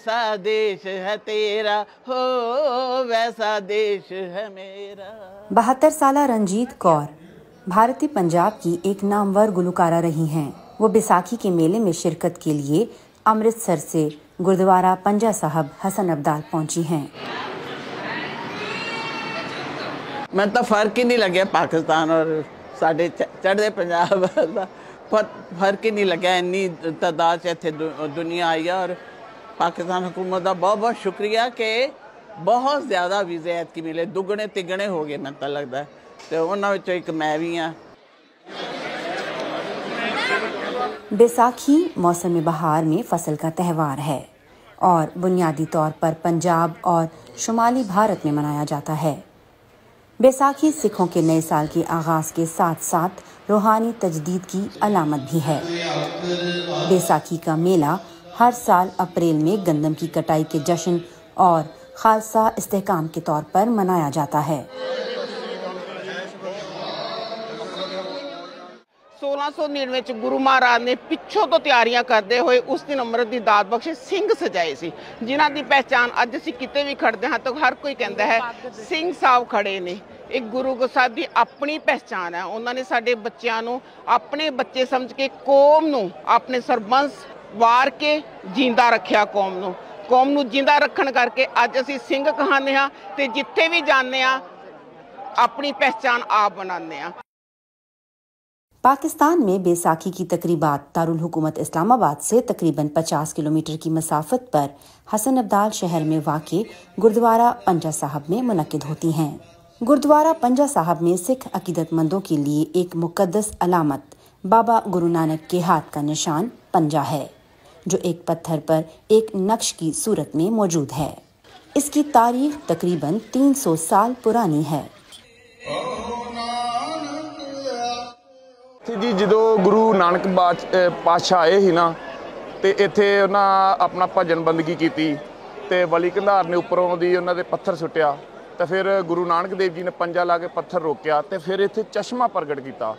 जैसा देश है तेरा हो वैसा देश है मेरा। 72 साला रंजीत कौर भारतीय पंजाब की एक नामवर गुलकारा रही हैं। वो बैसाखी के मेले में शिरकत के लिए अमृतसर से गुरुद्वारा पंजा साहब हसन अब्दाल पहुंची हैं। मैं तो फर्क ही नहीं लगे पाकिस्तान और साढ़े चढ़ते पंजाब का फर्क ही नहीं लगे। इन्नी तादाद से इतने दुनिया आई है और पाकिस्तान हुकूमत का बहुत बहुत शुक्रिया कि बहुत ज़्यादा वीज़े ऐतकी मिले, दुगने तिगने हो गए मैं तो लगता है। तो उन्होंने एक मैं भी हाँ। बैसाखी मौसम बहार में फसल का त्यौहार है और बुनियादी तौर पर पंजाब और शुमाली भारत में मनाया जाता है। बैसाखी सिखों के नए साल के आगाज के साथ साथ रूहानी तजदीद की अलामत भी है। बैसाखी का मेला हर साल अप्रैल में गंदम की कटाई के जश्न और खालसा इस्तेहकाम के तौर पर मनाया जाता है। 1699 ਚ ਗੁਰੂ ਮਹਾਰਾਜ ਨੇ ਪਿੱਛੋਂ ਤੋਂ ਤਿਆਰੀਆਂ ਕਰਦੇ ਹੋਏ ਉਸ ਦਿਨ ਅੰਮ੍ਰਿਤ ਦੀ ਦਾਤ ਬਖਸ਼ੇ ਸਿੰਘ ਸਜਾਏ ਸੀ, ਜਿਨ੍ਹਾਂ ਦੀ ਪਹਿਚਾਨ ਅੱਜ ਅਸੀਂ ਕਿਤੇ ਵੀ ਖੜਦੇ ਹਾਂ ਤਾਂ ਹਰ ਕੋਈ ਕਹਿੰਦਾ ਹੈ ਸਿੰਘ ਸਾਹਿਬ ਖੜੇ ਨੇ। ਇੱਕ ਗੁਰੂ ਸਾਹਿਬ ਦੀ ਆਪਣੀ ਪਹਿਚਾਨ ਹੈ। ਉਹਨਾਂ ਨੇ ਸਾਡੇ ਬੱਚਿਆਂ ਨੂੰ ਆਪਣੇ ਬੱਚੇ ਸਮਝ ਕੇ ਕੌਮ ਨੂੰ ਆਪਣੇ ਸਰਬੰਸ ਵਾਰ ਕੇ ਜਿੰਦਾ ਰੱਖਿਆ। ਕੌਮ ਨੂੰ ਜਿੰਦਾ ਰੱਖਣ ਕਰਕੇ ਅੱਜ ਅਸੀਂ ਸਿੰਘ ਕਹਾਉਂਦੇ ਹਾਂ ਤੇ ਜਿੱਥੇ ਵੀ ਜਾਂਦੇ ਹਾਂ अपनी पहचान आप बनाने हैं। पाकिस्तान में बैसाखी की तकरीबात दारुल हुकूमत इस्लामाबाद से तकरीबन 50 किलोमीटर की मसाफत पर हसन अब्दाल शहर में वाक़े गुरुद्वारा पंजा साहब में मुनक्किद होती हैं। गुरुद्वारा पंजा साहब में सिख अकीदतमंदों के लिए एक मुकद्दस अलामत बाबा गुरु नानक के हाथ का निशान पंजा है, जो एक पत्थर पर एक नक्श की सूरत में मौजूद है। इसकी तारीख तकरीबन 300 साल पुरानी है। जी जो गुरु नानक पातशाह आए ही ना तो इत्थे उन्हां अपना भजन बंदगी की ते वली कंधार ने उपरों दी उन्हां दे पत्थर सुट्टिया तो फिर गुरु नानक देव जी ने पंजा ला के पत्थर रोकिया तो फिर इत्थे चश्मा प्रगट किया,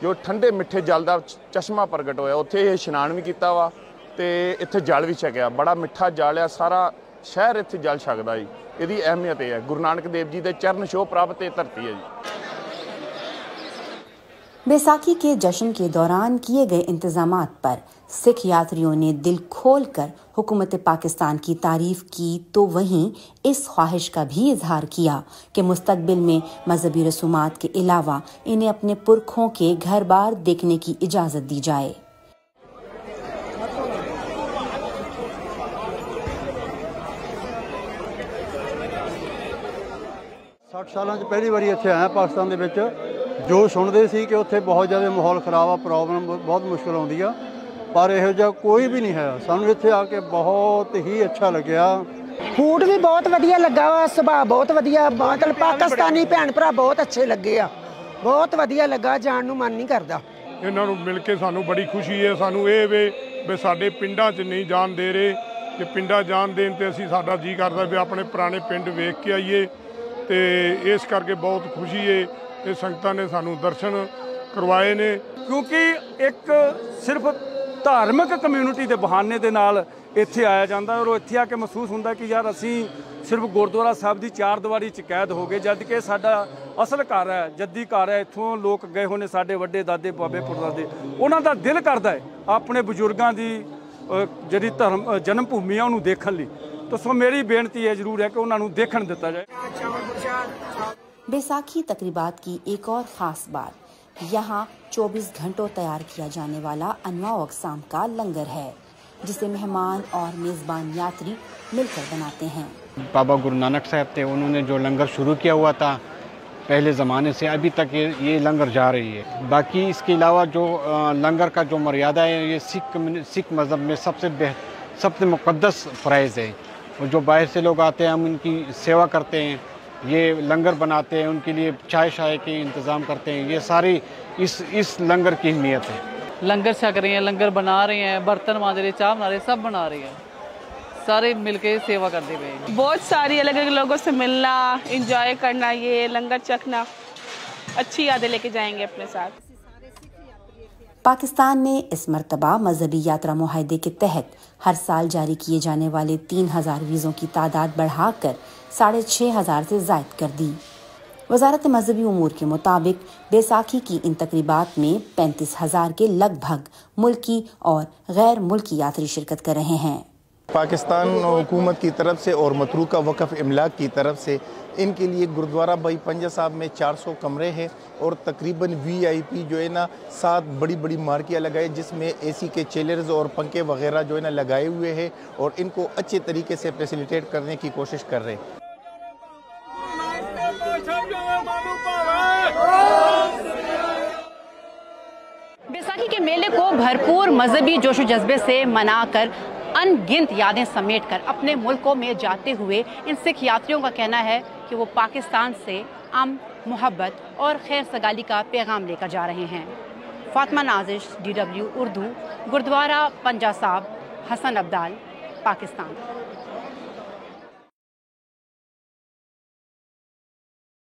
जो ठंडे मिठे जल का चश्मा प्रगट होया। उत्थे इशनान भी किया वा ते इत्थे जल भी छकिया। बड़ा मिठा जल है, सारा शहर इत्थे जल छकदा जी। इहदी अहमियत है गुरु नानक देव जी के चरण छो प्राप्त धरती है जी। बैसाखी के जश्न के दौरान किए गए इंतजामात पर सिख यात्रियों ने दिल खोलकर हुकूमत पाकिस्तान की तारीफ की, तो वहीं इस ख्वाहिश का भी इजहार किया कि मुस्तकबिल में मजहबी रसूमात के अलावा इन्हें अपने पुरखों के घर बार देखने की इजाजत दी जाए। 60 ਸਾਲਾਂ 'ਚ ਪਹਿਲੀ ਵਾਰੀ ਇੱਥੇ ਆਇਆ ਪਾਕਿਸਤਾਨ ਦੇ ਵਿੱਚ। ਜੋ ਸੁਣਦੇ ਸੀ ਕਿ ਉੱਥੇ ਬਹੁਤ ਜ਼ਿਆਦਾ ਮਾਹੌਲ ਖਰਾਬ ਆ, ਪ੍ਰੋਬਲਮ ਬਹੁਤ ਮੁਸ਼ਕਲ ਆਉਂਦੀ ਆ, ਪਰ ਇਹੋ ਜਿਹਾ ਕੋਈ ਵੀ ਨਹੀਂ ਹੈ। ਸਾਨੂੰ ਇੱਥੇ ਆ ਕੇ ਬਹੁਤ ਹੀ ਅੱਛਾ ਲੱਗਿਆ। ਫੂਡ ਵੀ ਬਹੁਤ ਵਧੀਆ ਲੱਗਾ ਵਾ, ਸੁਭਾਅ ਬਹੁਤ ਵਧੀਆ, ਮਤਲਬ ਪਾਕਿਸਤਾਨੀ ਭੈਣ ਭਰਾ ਬਹੁਤ ਅੱਛੇ ਲੱਗੇ ਆ, ਬਹੁਤ ਵਧੀਆ ਲੱਗਾ, ਜਾਣ ਨੂੰ ਮਨ ਨਹੀਂ ਕਰਦਾ। ਇਹਨਾਂ ਨੂੰ ਮਿਲ ਕੇ ਸਾਨੂੰ ਬੜੀ ਖੁਸ਼ੀ ਹੈ। ਸਾਨੂੰ ਇਹ ਵੀ ਸਾਡੇ ਪਿੰਡਾਂ 'ਚ ਨਹੀਂ ਜਾਣ ਦੇ ਰਹੇ, ਕਿ ਪਿੰਡਾਂ ਜਾਣ ਦੇਣ ਤੇ ਅਸੀਂ ਸਾਡਾ ਜੀ ਕਰਦਾ ਵੀ ਆਪਣੇ ਪੁਰਾਣੇ ਪਿੰਡ ਵੇਖ ਕੇ ਆਈਏ, ਤੇ ਇਸ ਕਰਕੇ ਬਹੁਤ ਖੁਸ਼ੀ ਹੈ। ਇਹ ਸੰਗਤਾਂ ਨੇ ਸਾਨੂੰ ਦਰਸ਼ਨ ਕਰਵਾਏ ਨੇ, ਕਿਉਂਕਿ ਇੱਕ ਸਿਰਫ ਧਾਰਮਿਕ ਕਮਿਊਨਿਟੀ ਦੇ ਬਹਾਨੇ ਦੇ ਨਾਲ ਇੱਥੇ ਆਇਆ ਜਾਂਦਾ ਔਰ ਇੱਥੇ ਆ ਕੇ ਮਹਿਸੂਸ ਹੁੰਦਾ ਕਿ ਯਾਰ ਅਸੀਂ ਸਿਰਫ ਗੁਰਦੁਆਰਾ ਸਾਹਿਬ ਦੀ ਚਾਰ ਦੀਵਾਰੀ 'ਚ ਕੈਦ ਹੋ ਗਏ, ਜਦ ਕਿ ਸਾਡਾ ਅਸਲ ਘਰ ਹੈ, ਜੱਦੀ ਘਰ ਹੈ। ਇੱਥੋਂ ਲੋਕ ਗਏ ਹੋਏ ਨੇ, ਸਾਡੇ ਵੱਡੇ ਦਾਦੇ ਬਾਬੇ ਪੜਦਾਦੇ, ਉਹਨਾਂ ਦਾ ਦਿਲ ਕਰਦਾ ਹੈ ਆਪਣੇ ਬਜ਼ੁਰਗਾਂ ਦੀ ਜਿਹੜੀ ਧਰਮ ਜਨਮ ਭੂਮੀ ਆ ਉਹਨੂੰ ਦੇਖਣ ਲਈ। तो सो मेरी बेनती है जरूर है कि उन्होंने देखने दिता जाए। बैसाखी तकरीबात की एक और ख़ास बात, यहाँ 24 घंटों तैयार किया जाने वाला अनवा अक़साम का लंगर है, जिसे मेहमान और मेज़बान यात्री मिलकर बनाते हैं। बाबा गुरु नानक साहब थे, उन्होंने जो लंगर शुरू किया हुआ था पहले ज़माने से, अभी तक ये लंगर जा रही है। बाकी इसके अलावा जो लंगर का जो मर्यादा है, ये सिख मज़हब में सबसे मुक़द्दस फ़राइज़ है। और जो बाहर से लोग आते हैं, हम उनकी सेवा करते हैं, ये लंगर बनाते हैं, उनके लिए चाय शाय के इंतज़ाम करते हैं। ये सारी इस लंगर की अहमियत है। लंगर छक रहे हैं, लंगर बना रहे हैं, बर्तन मांज रहे, चाय बना रहे, सब बना रहे हैं, सारे मिलके सेवा करते हुए। बहुत सारी अलग अलग लोगों से मिलना, इंजॉय करना, ये लंगर चखना, अच्छी यादें लेके जाएंगे अपने साथ। पाकिस्तान ने इस मर्तबा मजहबी यात्रा मुआहदे के तहत हर साल जारी किए जाने वाले 3000 वीज़ों की तादाद बढ़ाकर 6500 से ज़ायद कर दी। वजारत मजहबी उमूर के मुताबिक बैसाखी की इन तकरीबात में 35,000 के लगभग मुल्की और गैर मुल्की यात्री शिरकत कर रहे हैं। पाकिस्तान हुकूमत की तरफ से और मतरूका वक़फ़ इमलाक की तरफ से इनके लिए गुरुद्वारा भाई पंजा साहब में 400 कमरे हैं और तकरीबन VIP जो है ना 7 बड़ी बड़ी मार्कियाँ लगाए, जिसमें AC के चेलर्स और पंखे वगैरह जो है ना लगाए हुए हैं और इनको अच्छे तरीके से फैसिलिटेट करने की कोशिश कर रहे हैं। बैसाखी के मेले को भरपूर मजहबी जोशो जज्बे से मनाकर अनगिनत यादें समेटकर अपने मुल्कों में जाते हुए इन सिख यात्रियों का कहना है कि वो पाकिस्तान से अमन, मोहब्बत और खैर सगाली का पैगाम लेकर जा रहे हैं। फातिमा नाजिश, DW उर्दू, गुरुद्वारा पंजा साहब, हसन अब्दाल, पाकिस्तान।